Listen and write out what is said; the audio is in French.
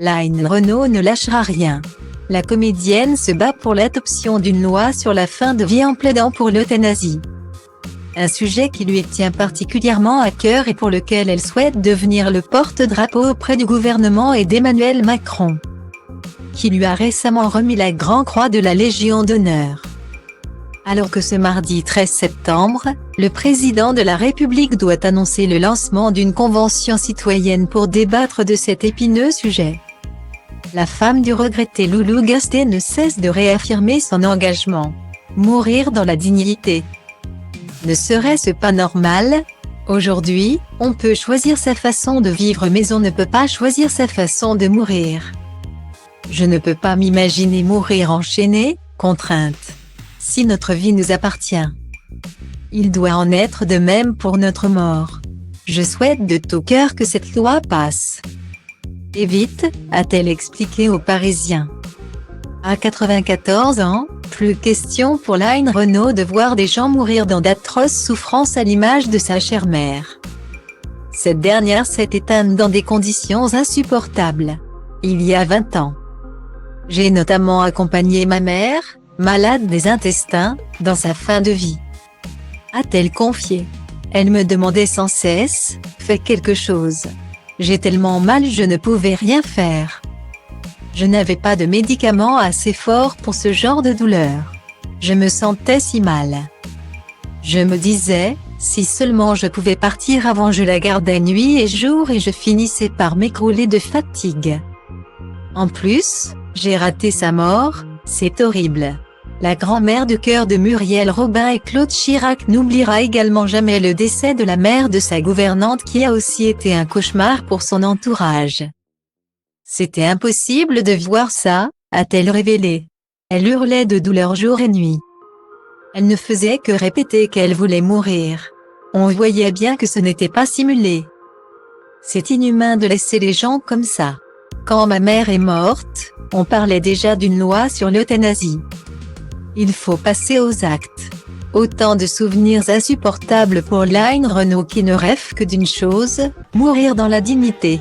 Line Renault ne lâchera rien. La comédienne se bat pour l'adoption d'une loi sur la fin de vie en plaidant pour l'euthanasie. Un sujet qui lui tient particulièrement à cœur et pour lequel elle souhaite devenir le porte-drapeau auprès du gouvernement et d'Emmanuel Macron, qui lui a récemment remis la Grand Croix de la Légion d'honneur. Alors que ce mardi 13 septembre, le président de la République doit annoncer le lancement d'une convention citoyenne pour débattre de cet épineux sujet, la femme du regretté Loulou Gasté ne cesse de réaffirmer son engagement. Mourir dans la dignité. Ne serait-ce pas normal? Aujourd'hui, on peut choisir sa façon de vivre mais on ne peut pas choisir sa façon de mourir. Je ne peux pas m'imaginer mourir enchaîné, contrainte. Si notre vie nous appartient, il doit en être de même pour notre mort. Je souhaite de tout cœur que cette loi passe. Et vite, a-t-elle expliqué aux Parisiens. À 94 ans, plus question pour Line Renault de voir des gens mourir dans d'atroces souffrances à l'image de sa chère mère. Cette dernière s'est éteinte dans des conditions insupportables, il y a 20 ans. J'ai notamment accompagné ma mère, malade des intestins, dans sa fin de vie. A-t-elle confié. Elle me demandait sans cesse, fais quelque chose. J'ai tellement mal je ne pouvais rien faire. Je n'avais pas de médicaments assez forts pour ce genre de douleur. Je me sentais si mal. Je me disais, si seulement je pouvais partir avant je la gardais nuit et jour et je finissais par m'écrouler de fatigue. En plus, j'ai raté sa mort, c'est horrible. La grand-mère de cœur de Muriel Robin et Claude Chirac n'oubliera également jamais le décès de la mère de sa gouvernante qui a aussi été un cauchemar pour son entourage. C'était impossible de voir ça, a-t-elle révélé. Elle hurlait de douleur jour et nuit. Elle ne faisait que répéter qu'elle voulait mourir. On voyait bien que ce n'était pas simulé. C'est inhumain de laisser les gens comme ça. Quand ma mère est morte, on parlait déjà d'une loi sur l'euthanasie. Il faut passer aux actes. Autant de souvenirs insupportables pour Line Renault qui ne rêve que d'une chose, mourir dans la dignité.